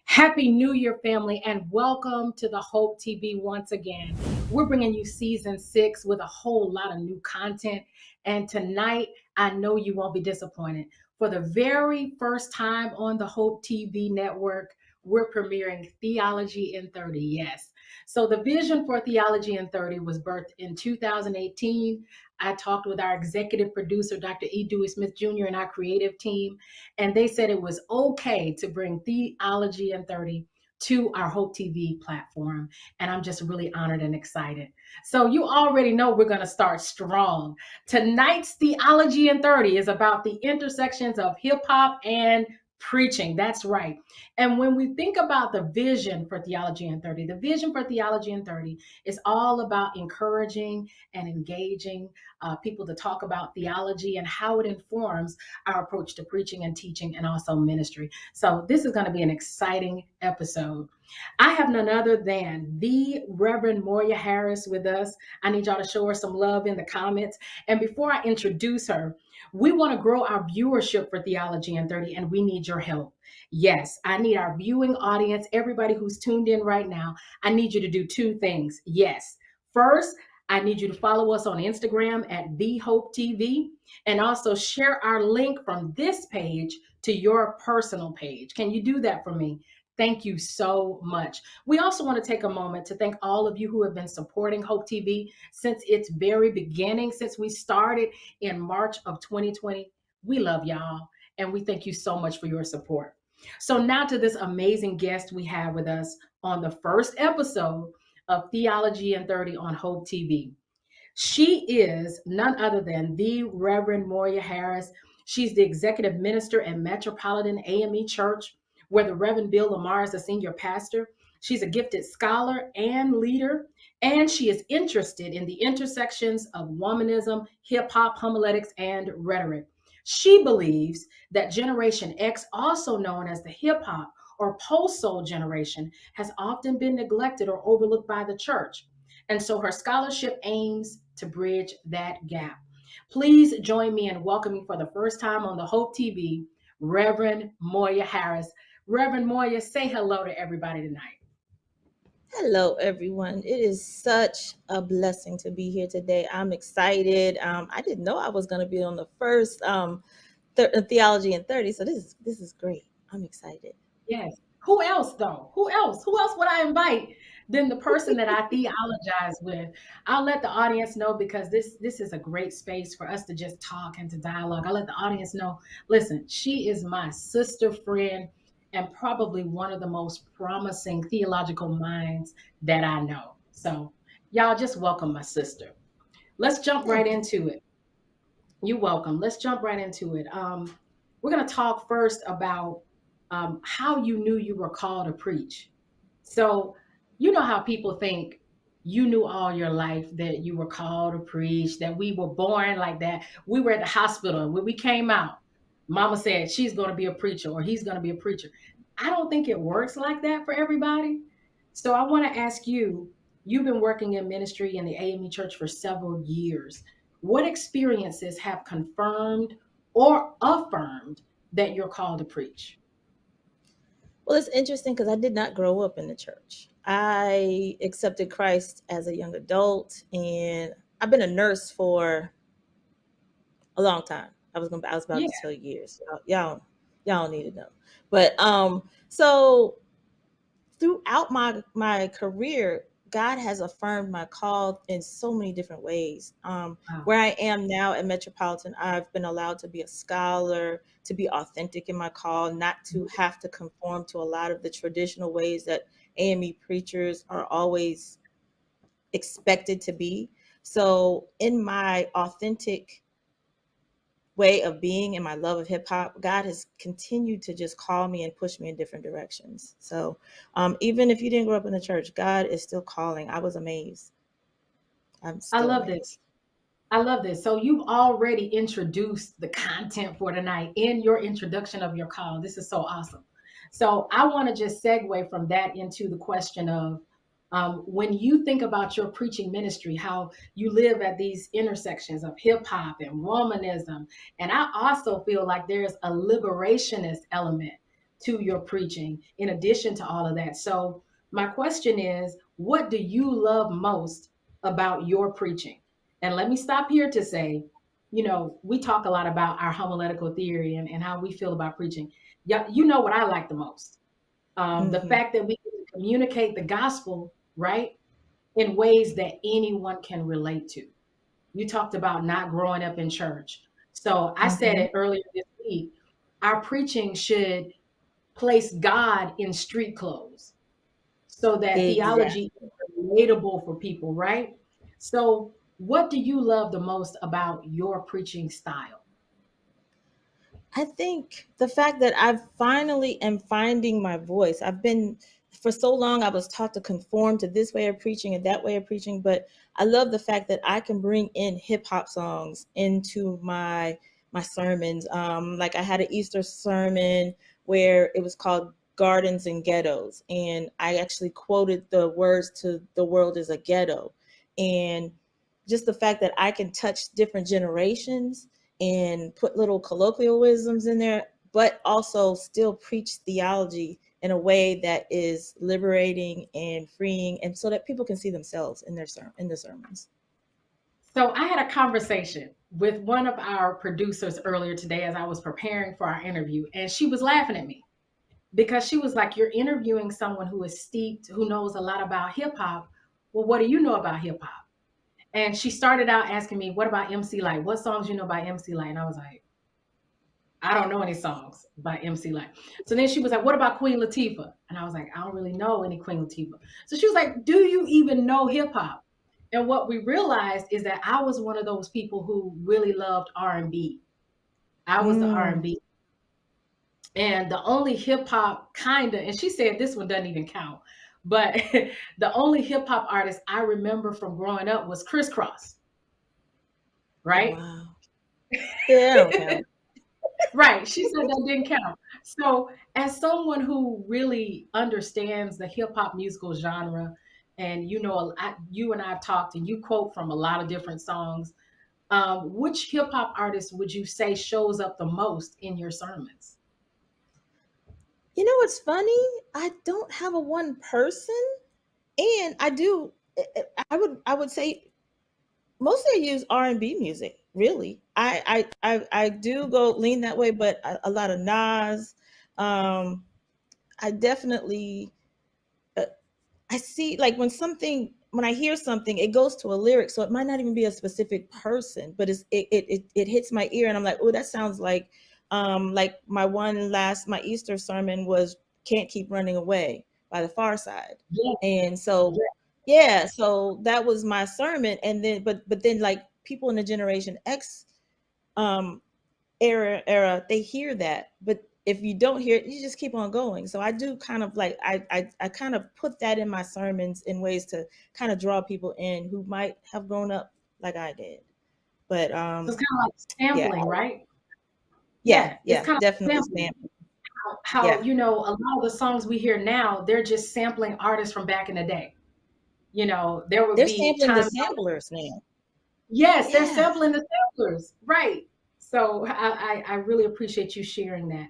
Happy New Year, family, and welcome to the Hope TV once again. We're bringing you season 6 with a whole lot of new content. And tonight, I know you won't be disappointed. For the very first time on the Hope TV network, we're premiering Theology in 30. Yes. So the vision for Theology in 30 was birthed in 2018. I talked with our executive producer, Dr. E. Dewey Smith Jr., and our creative team, and they said it was okay to bring Theology in 30 to our Hope TV platform. And I'm just really honored and excited. So you already know we're going to start strong. Tonight's Theology in 30 is about the intersections of hip hop and preaching. That's right. And when we think about the vision for Theology in 30, the vision for Theology in 30 is all about encouraging and engaging people to talk about theology and how it informs our approach to preaching and teaching and also ministry. So this is going to be an exciting episode. I have none other than the Reverend Moya Harris with us. I need y'all to show her some love in the comments. And before I introduce her, we want to grow our viewership for Theology in 30, and we need your help. Yes, I need our viewing audience, everybody who's tuned in right now, I need you to do two things. Yes. First, I need you to follow us on Instagram at The Hope TV, and also share our link from this page to your personal page. Can you do that for me? Thank you so much. We also want to take a moment to thank all of you who have been supporting Hope TV since its very beginning, since we started in March of 2020. We love y'all, and we thank you so much for your support. So now to this amazing guest we have with us on the first episode of Theology in 30 on Hope TV. She is none other than the Reverend Moya Harris. She's the executive minister at Metropolitan AME Church, where the Reverend Bill Lamar is the senior pastor. She's a gifted scholar and leader, and she is interested in the intersections of womanism, hip hop, homiletics, and rhetoric. She believes that Generation X, also known as the hip hop or post soul generation, has often been neglected or overlooked by the church. And so her scholarship aims to bridge that gap. Please join me in welcoming for the first time on the Hope TV, Reverend Moya Harris. Reverend Moya, say hello to everybody tonight. Hello, everyone. It is such a blessing to be here today. I'm excited. I didn't know I was going to be on the first Theology in 30, so this is great. I'm excited. Yes. Who else, though? Who else? Who else would I invite than the person that I theologize with? I'll let the audience know, because this is a great space for us to just talk and to dialogue. I'll let the audience know, listen, she is my sister friend and probably one of the most promising theological minds that I know. So y'all just welcome my sister. Let's jump right into it. You're welcome. Let's jump right into it. We're going to talk first about how you knew you were called to preach. So, you know how people think you knew all your life that you were called to preach, that we were born like that. We were at the hospital. When we came out, mama said she's going to be a preacher or he's going to be a preacher. I don't think it works like that for everybody. So, I want to ask you, you've been working in ministry in the AME Church for several years. What experiences have confirmed or affirmed that you're called to preach? Well, it's interesting because I did not grow up in the church. I accepted Christ as a young adult, and I've been a nurse for a long time. I was about to tell years. Y'all need to know. But so throughout my career, God has affirmed my call in so many different ways. Where I am now at Metropolitan, I've been allowed to be a scholar, to be authentic in my call, not to have to conform to a lot of the traditional ways that AME preachers are always expected to be. So in my authentic way of being and my love of hip hop, God has continued to just call me and push me in different directions. So even if you didn't grow up in the church, God is still calling. I was amazed. I'm I still love this. amazed. I love this. So you've already introduced the content for tonight in your introduction of your call. This is so awesome. So I want to just segue from that into the question of when you think about your preaching ministry, how you live at these intersections of hip hop and womanism. And I also feel like there's a liberationist element to your preaching in addition to all of that. So my question is, what do you love most about your preaching? And let me stop here to say, we talk a lot about our homiletical theory and how we feel about preaching. Yeah, you know what I like the most? The Hmm. fact that we can communicate the gospel, right, in ways that anyone can relate to. You talked about not growing up in church. So I said Hmm. it earlier this week. Our preaching should place God in street clothes so that theology Exactly. is relatable for people, right? So, what do you love the most about your preaching style? I think the fact that I finally am finding my voice. I've been for so long I was taught to conform to this way of preaching and that way of preaching, but I love the fact that I can bring in hip hop songs into my sermons. Like I had an Easter sermon where it was called Gardens and Ghettos, and I actually quoted the words to "The world is a ghetto," and just the fact that I can touch different generations and put little colloquialisms in there, but also still preach theology in a way that is liberating and freeing, and so that people can see themselves in in the sermons. So, I had a conversation with one of our producers earlier today as I was preparing for our interview, and she was laughing at me because she was like, "You're interviewing someone who is steeped, who knows a lot about hip hop. Well, what do you know about hip hop?" And she started out asking me, "What about MC Light? What songs you know by MC Light?" And I was like, "I don't know any songs by MC Light." So then she was like, "What about Queen Latifah?" And I was like, "I don't really know any Queen Latifah." So she was like, "Do you even know hip hop?" And what we realized is that I was one of those people who really loved R&B. I was the Mm. R&B. And the only hip hop kind of, and she said this one doesn't even count, but the only hip hop artist I remember from growing up was Criss Cross, Oh right? wow. Yeah, I don't count. Right. She said that didn't count. So, as someone who really understands the hip hop musical genre, and you and I have talked, and you quote from a lot of different songs. Which hip hop artist would you say shows up the most in your sermons? You know what's funny? I don't have a one person, and I do. I would say mostly I use R&B music. Really, I do go lean that way, but a lot of Nas. Um, I definitely uh, I see like when I hear something, it goes to a lyric, so it might not even be a specific person, but it hits my ear, and I'm like, oh, that sounds like my Easter sermon was "Can't Keep Running Away" by the Far Side, Yeah, and so yeah. yeah, so that was my sermon, and then but then like people in the Generation X um era they hear that, but if you don't hear it, you just keep on going. So I do kind of like I kind of put that in my sermons in ways to kind of draw people in who might have grown up like I did. But So it's kind of like yeah, sampling, right? yeah, Yeah, it's yeah, kind of definitely sampling. stamp. How Yeah, a lot of the songs we hear now, they're just sampling artists from back in the day. There would they're be sampling the times. samplers now. Yes, they're Yeah. sampling the samplers, right? So I really appreciate you sharing that.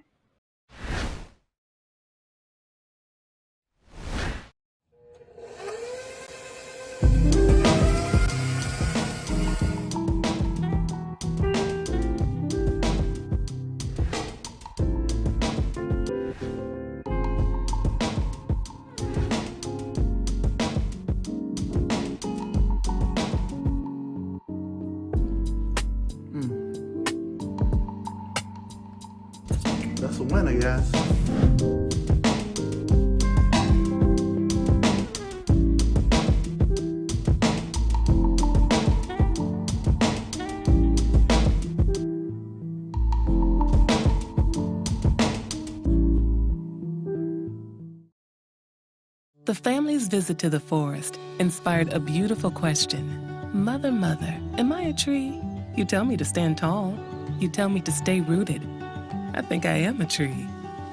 That's a winner, guys. The family's visit to the forest inspired a beautiful question. Mother, mother, am I a tree? You tell me to stand tall. You tell me to stay rooted. I think I am a tree.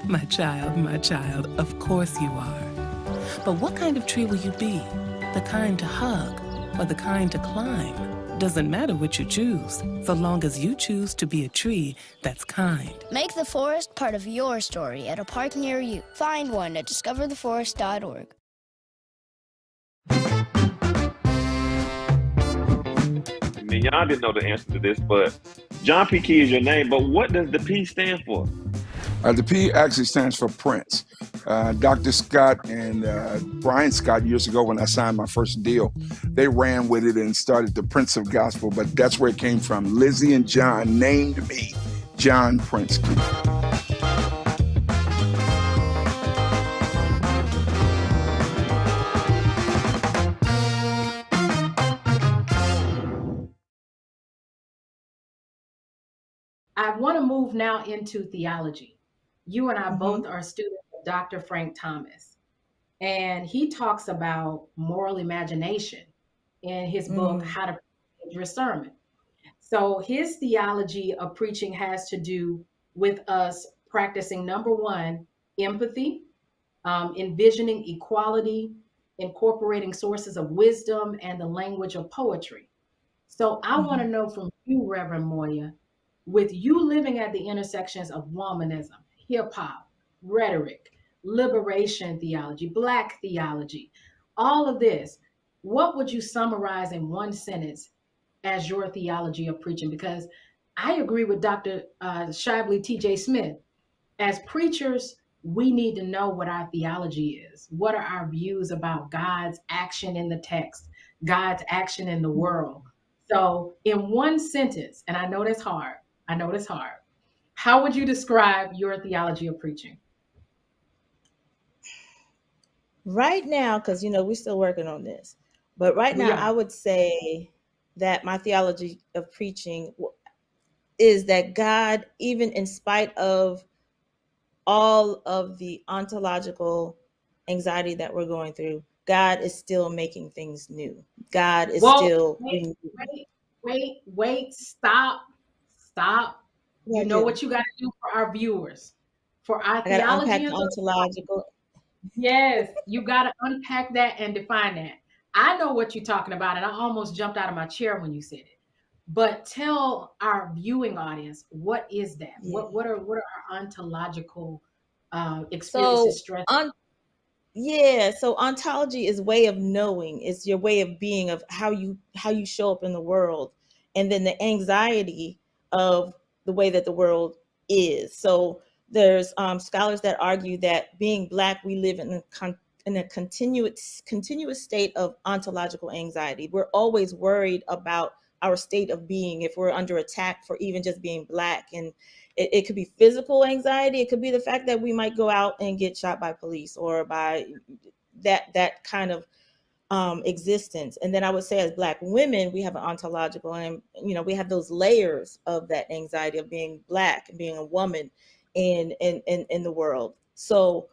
My child, of course you are. But what kind of tree will you be? The kind to hug or the kind to climb? Doesn't matter what you choose, so long as you choose to be a tree that's kind. Make the forest part of your story at a park near you. Find one at discovertheforest.org. I mean, y'all didn't know the answer to this, but John P. Key is your name, but what does the P stand for? The P actually stands for Prince. Dr. Scott and Brian Scott, years ago when I signed my first deal, they ran with it and started the Prince of Gospel, but that's where it came from. Lizzie and John named me John Prince Key. I want to move now into theology. You and I both are students of Dr. Frank Thomas, and he talks about moral imagination in his book, How to Preach Your Sermon. So his theology of preaching has to do with us practicing, number one, empathy, envisioning equality, incorporating sources of wisdom and the language of poetry. So I want to know from you, Reverend Moya, with you living at the intersections of womanism, hip hop, rhetoric, liberation theology, Black theology, all of this, what would you summarize in one sentence as your theology of preaching? Because I agree with Dr. Shively T.J. Smith. As preachers, we need to know what our theology is. What are our views about God's action in the text, God's action in the world? So in one sentence, and I know that's hard, how would you describe your theology of preaching? Right now, because we're still working on this, but right now I would say that my theology of preaching is that God, even in spite of all of the ontological anxiety that we're going through, God is still making things new. God is still. Wait, stop. You know what you got to do for our viewers, for our theology. Unpack the ontological. Yes, you got to unpack that and define that. I know what you're talking about, and I almost jumped out of my chair when you said it. But tell our viewing audience, what is that? Yeah. What are our ontological experiences? So ontology is way of knowing. It's your way of being, of how you show up in the world, and then the anxiety of the way that the world is. So there's scholars that argue that being Black, we live in a continuous state of ontological anxiety. We're always worried about our state of being, if we're under attack for even just being Black. And it could be physical anxiety. It could be the fact that we might go out and get shot by police or by that kind of existence. And then I would say, as Black women, we have an ontological, and we have those layers of that anxiety of being Black and being a woman in the world. So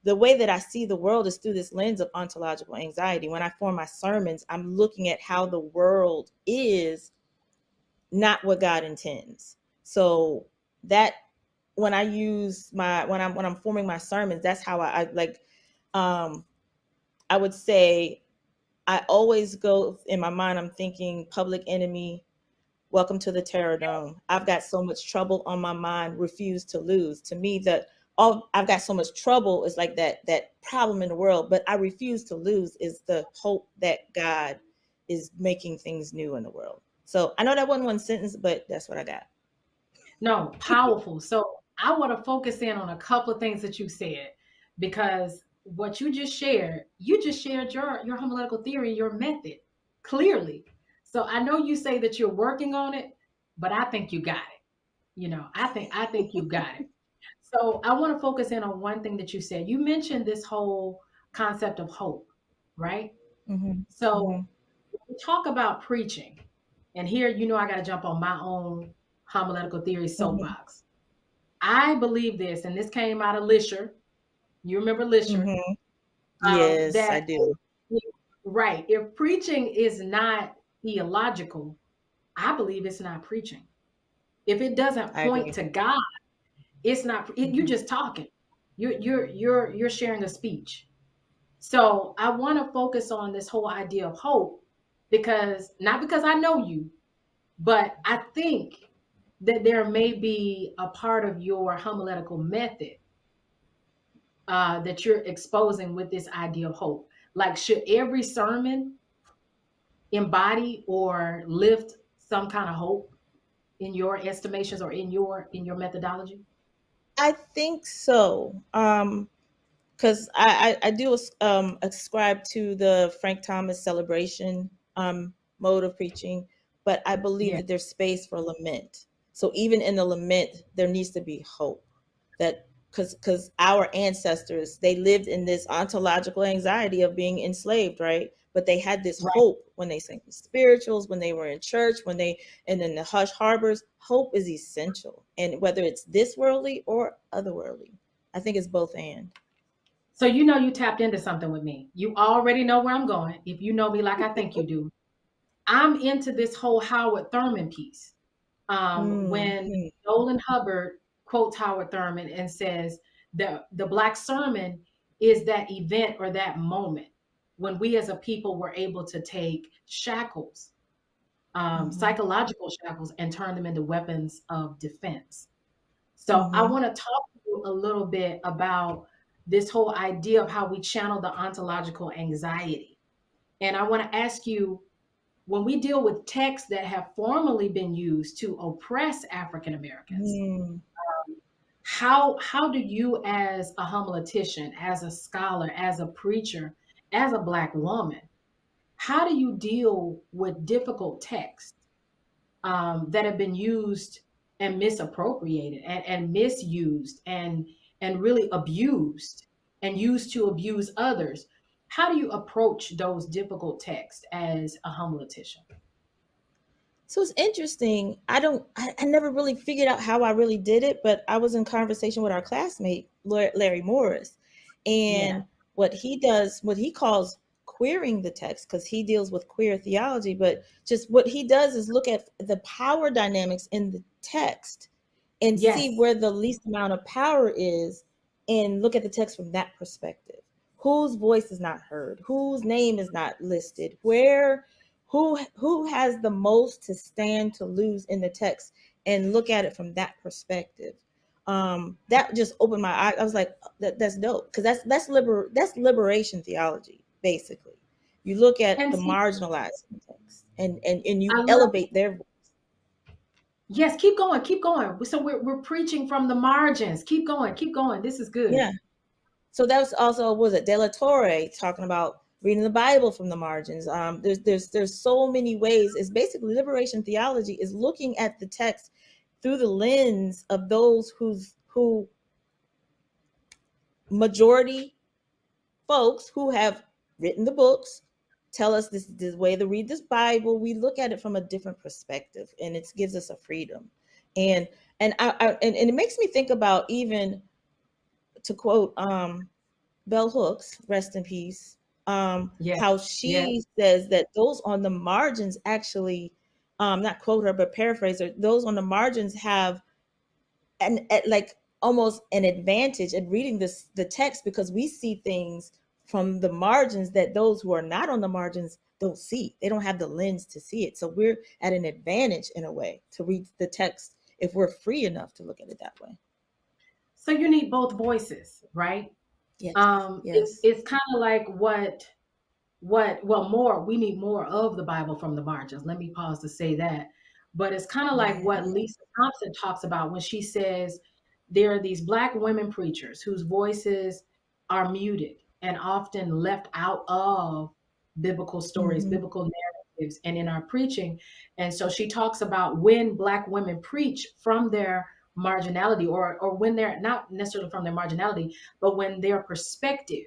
the way that I see the world is through this lens of ontological anxiety. When I form my sermons, I'm looking at how the world is not what God intends. So that when I'm forming my sermons, that's how I would say I always go in my mind, I'm thinking Public Enemy, Welcome to the Terror Dome. I've got so much trouble on my mind, refuse to lose. To me, I've got so much trouble is like that problem in the world, but I refuse to lose is the hope that God is making things new in the world. So I know that wasn't one sentence, but that's what I got. No, powerful. So I want to focus in on a couple of things that you said, because what you just shared your homiletical theory, your method, clearly. So I know you say that you're working on it, but I think you got it. I think you got it. So I want to focus in on one thing that you said. You mentioned this whole concept of hope, right? Mm-hmm. So when we talk about preaching, and here, I got to jump on my own homiletical theory soapbox. I believe this, and this came out of Lisher. You remember Lisher? Yes, I That do. right, if preaching is not theological, I believe it's not preaching. If it doesn't I point agree. to God, it's not. You're Mhm. just talking. You're sharing a speech. So I want to focus on this whole idea of hope because not because I know you, but I think that there may be a part of your homiletical method that you're exposing with this idea of hope. Like, should every sermon embody or lift some kind of hope in your estimations or in your methodology? I think so. Because I do ascribe to the Frank Thomas celebration mode of preaching, but I believe Yeah. that there's space for lament. So even in the lament, there needs to be hope. That because our ancestors, they lived in this ontological anxiety of being enslaved, right? But they had this Right. hope when they sang the spirituals, when they were in church, when they and in the hush harbors. Hope is essential, and whether it's this worldly or otherworldly, I think it's both and. So you tapped into something with me. You already know where I'm going. If you know me like I think you do, I'm into this whole Howard Thurman piece. When Mm-hmm. Nolan Hubbard quotes Howard Thurman and says the Black sermon is that event or that moment when we as a people were able to take shackles, Mm-hmm. psychological shackles, and turn them into weapons of defense. So I Mm-hmm. want to talk to you a little bit about this whole idea of how we channel the ontological anxiety. And I want to ask you, when we deal with texts that have formerly been used to oppress African Americans, Mm-hmm. how do you as a homiletician, as a scholar, as a preacher, as a Black woman, how do you deal with difficult texts that have been used and misappropriated and misused and really abused and used to abuse others? How do you approach those difficult texts as a homiletician? So it's interesting. I never really figured out how I really did it, but I was in conversation with our classmate, Larry Morris. Yeah. And what he calls queering the text, because he deals with queer theology, but just what he does is look at the power dynamics in the text and see Yes. where the least amount of power is and look at the text from that perspective. Whose voice is not heard, whose name is not listed, who has the most to stand to lose in the text, and look at it from that perspective. That just opened my eyes. I was like, that's dope, because that's liberation theology, basically. You look at And the see, marginalized in the text, and I you love elevate their voice. yes, keep going, keep going. So we're preaching from the margins. Keep going, keep going. This is good. Yeah. So that was also, was it De La Torre talking about reading the Bible from the margins. There's so many ways. It's basically liberation theology is looking at the text through the lens of those who majority folks who have written the books tell us this is the way to read this Bible. We look at it from a different perspective, and it gives us a freedom. And and it makes me think about, even to quote Bell Hooks, rest in peace, Yes, how yes. she says that those on the margins actually, not quote her, but paraphrase her, those on the margins have like almost an advantage at reading the text, because we see things from the margins that those who are not on the margins don't see. They don't have the lens to see it. So we're at an advantage in a way to read the text if we're free enough to look at it that way. So you need both voices, right? Yes. It's Yes. it's kind of like what well more we need more of the Bible from the margins. Let me pause to say that. But it's kind of like Yeah. what Lisa Thompson talks about when she says there are these Black women preachers whose voices are muted and often left out of biblical stories, Mm-hmm. biblical narratives, and in our preaching. And so she talks about when Black women preach from their marginality, or when they're not necessarily from their marginality, but when their perspective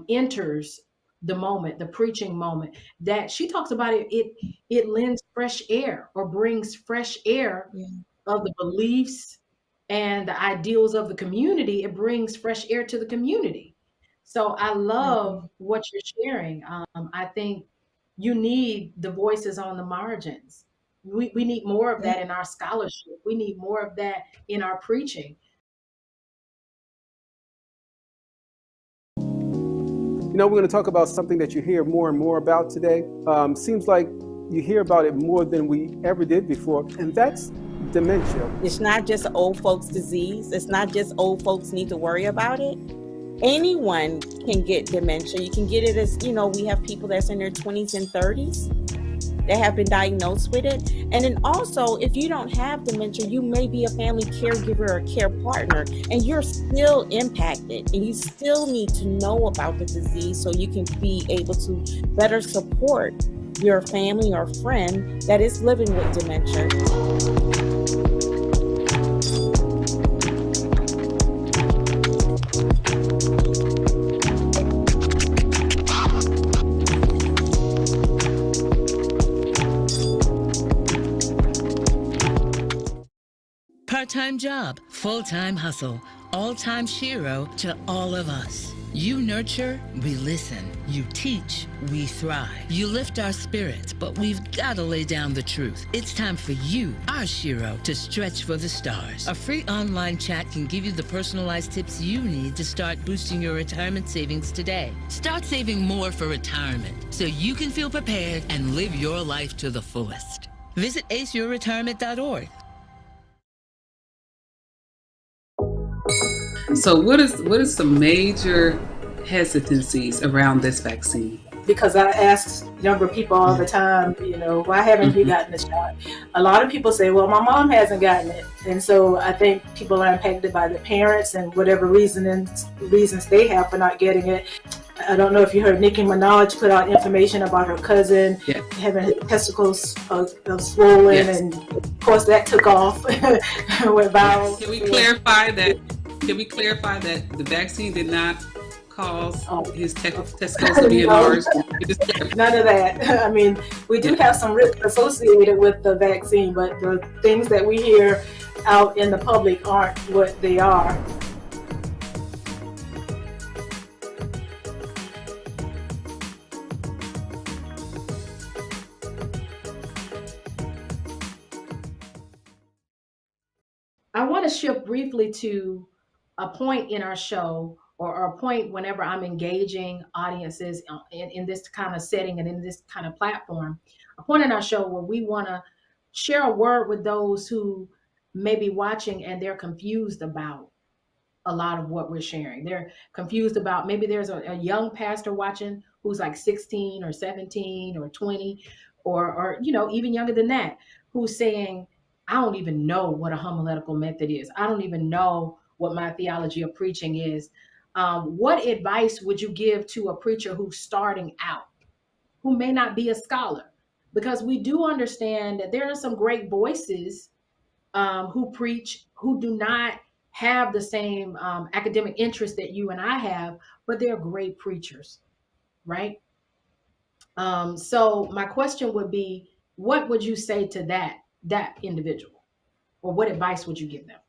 enters the moment, the preaching moment, that she talks about it lends fresh air or brings fresh air Yeah. of the beliefs and the ideals of the community. It brings fresh air to the community. So I love Mhm. what you're sharing. I think you need the voices on the margins. We need more of Mhm. that in our scholarship. We need more of that in our preaching. We're going to talk about something that you hear more and more about today. Seems like you hear about it more than we ever did before, and that's dementia. It's not just old folks' disease. It's not just old folks need to worry about it. Anyone can get dementia. You can get it as, we have people that's in their 20s and 30s that have been diagnosed with it. And then also, if you don't have dementia, you may be a family caregiver or care partner, and you're still impacted, and you still need to know about the disease so you can be able to better support your family or friend that is living with dementia. Part-time job, full-time hustle, all-time Shiro to all of us. You nurture, we listen. You teach, we thrive. You lift our spirits, but we've got to lay down the truth. It's time for you, our Shiro, to stretch for the stars. A free online chat can give you the personalized tips you need to start boosting your retirement savings today. Start saving more for retirement so you can feel prepared and live your life to the fullest. Visit aceyourretirement.org. So what is some major hesitancies around this vaccine? Because I ask younger people all the time, why haven't you gotten the shot? A lot of people say, well, my mom hasn't gotten it. And so I think people are impacted by the parents and whatever reasons they have for not getting it. I don't know if you heard Nicki Minaj put out information about her cousin having her testicles swollen, and of course that took off. Went viral. Can we clarify that the vaccine did not cause his testicles to be enlarged? None of that. I mean, we do have some risk associated with the vaccine, but the things that we hear out in the public aren't what they are. I want to shift briefly to a point in our show, or a point whenever I'm engaging audiences in this kind of setting and in this kind of platform, a point in our show where we want to share a word with those who may be watching and they're confused about a lot of what we're sharing. They're confused about, maybe there's a young pastor watching who's like 16 or 17 or 20 or even younger than that, who's saying, I don't even know what a homiletical method is. I don't even know what my theology of preaching is. What advice would you give to a preacher who's starting out, who may not be a scholar? Because we do understand that there are some great voices who preach, who do not have the same academic interest that you and I have, but they're great preachers, right? So my question would be, what would you say to that individual, or what advice would you give them?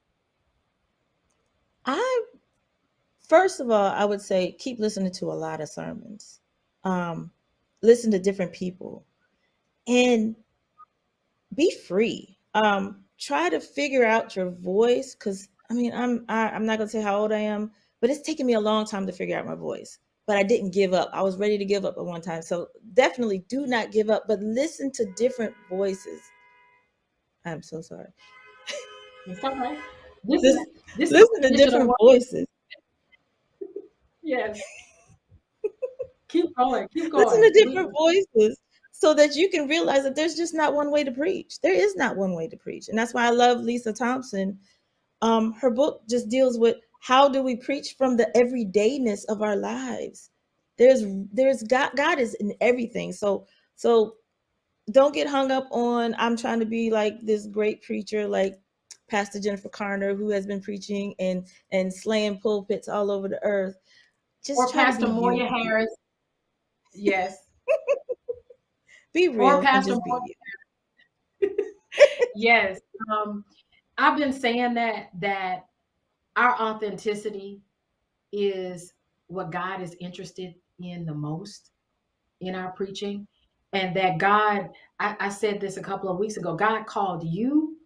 First of all, I would say keep listening to a lot of sermons. Listen to different people and be free. Try to figure out your voice, because I'm not gonna say how old I am, but it's taken me a long time to figure out my voice. But I didn't give up. I was ready to give up at one time. So definitely do not give up, but listen to different voices. I'm so sorry. It's all right. Listen to different voices. Yes. Keep going. Listen to different voices so that you can realize that there's just not one way to preach. There is not one way to preach. And that's why I love Lisa Thompson. Her book just deals with how do we preach from the everydayness of our lives. There's God is in everything. So don't get hung up on, I'm trying to be like this great preacher like Pastor Jennifer Garner, who has been preaching and slaying pulpits all over the earth. Just or Pastor Moya Harris. Yes. Be real. Or Pastor Moya Harris. Yes. I've been saying that our authenticity is what God is interested in the most in our preaching. And that God, I said this a couple of weeks ago, God called you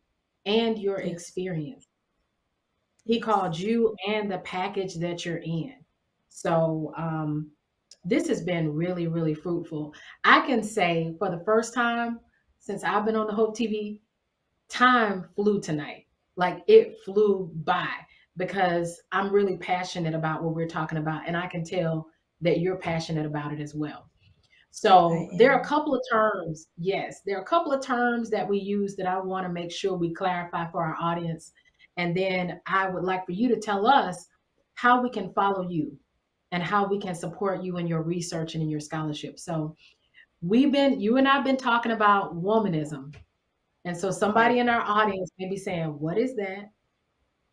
and your Yes. experience. He called you and the package that you're in. So this has been really, really fruitful. I can say for the first time since I've been on the Hope TV, time flew tonight. Like it flew by because I'm really passionate about what we're talking about. And I can tell that you're passionate about it as well. So there are a couple of terms. Yes, there are a couple of terms that we use that I want to make sure we clarify for our audience. And then I would like for you to tell us how we can follow you and how we can support you in your research and in your scholarship. So you and I have been talking about womanism. And so somebody in our audience may be saying, what is that?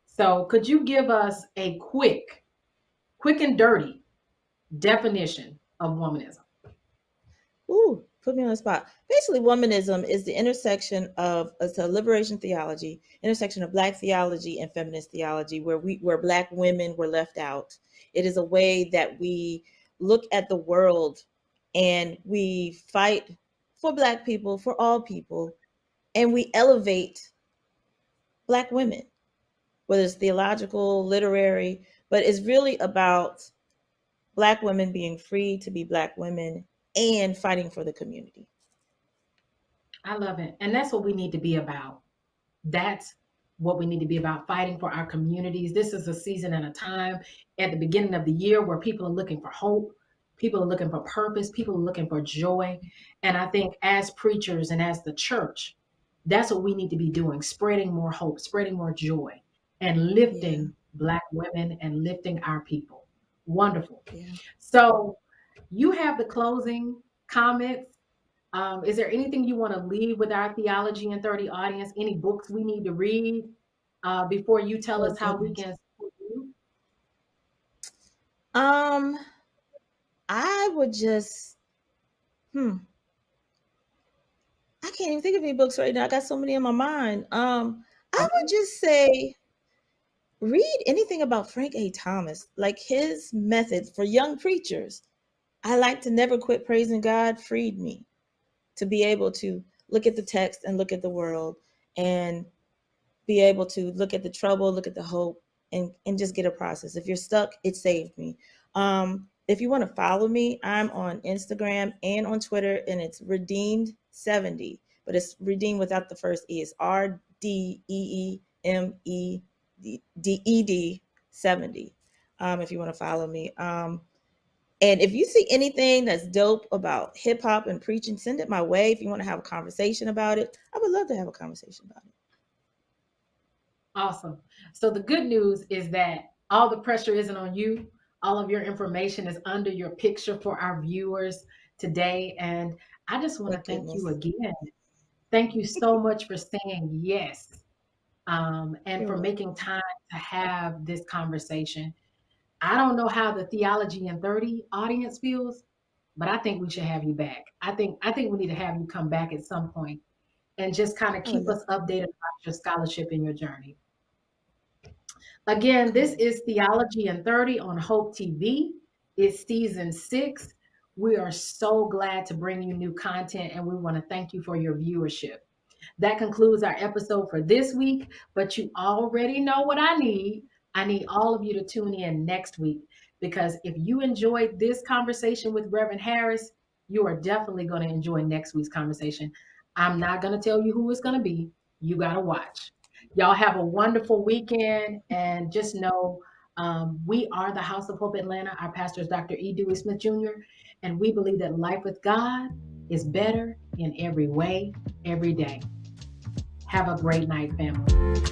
So could you give us a quick and dirty definition of womanism? Ooh, put me on the spot. Basically, womanism is the intersection of it's a liberation theology, intersection of Black theology and feminist theology, where Black women were left out. It is a way that we look at the world and we fight for Black people, for all people, and we elevate Black women, whether it's theological, literary, but it's really about Black women being free to be Black women and fighting for the community. I love it. And that's what we need to be about. That's what we need to be about, fighting for our communities. This is a season and a time at the beginning of the year where people are looking for hope. People are looking for purpose. People are looking for joy. And I think as preachers and as the church, that's what we need to be doing, spreading more hope, spreading more joy, and lifting Black women and lifting our people. Wonderful. Yeah. So you have the closing comments. Is there anything you want to leave with our Theology in 30 audience? Any books we need to read before you tell us how we can support you? I would just, I can't even think of any books right now. I got so many in my mind. I would just say, read anything about Frank A. Thomas, like his method for young preachers. I like to never quit praising God freed me to be able to look at the text and look at the world and be able to look at the trouble, look at the hope, and just get a process. If you're stuck, it saved me. If you want to follow me, I'm on Instagram and on Twitter, and it's Redeemed70, but it's redeemed without the first E. It's RDEEMEDED70. If you want to follow me. And if you see anything that's dope about hip hop and preaching, send it my way. If you want to have a conversation about it, I would love to have a conversation about it. Awesome. So the good news is that all the pressure isn't on you. All of your information is under your picture for our viewers today. And I just want to thank you again. Thank you so much for saying yes and for making time to have this conversation. I don't know how the Theology in 30 audience feels, but I think we should have you back. I think we need to have you come back at some point and just kind of keep us updated about your scholarship and your journey. Again, this is Theology in 30 on Hope TV. It's season 6. We are so glad to bring you new content, and we want to thank you for your viewership. That concludes our episode for this week, but you already know what I need. I need all of you to tune in next week, because if you enjoyed this conversation with Reverend Harris, you are definitely going to enjoy next week's conversation. I'm not going to tell you who it's going to be. You got to watch. Y'all have a wonderful weekend, and just know we are the House of Hope Atlanta. Our pastor is Dr. E. Dewey Smith Jr., and we believe that life with God is better in every way, every day. Have a great night, family.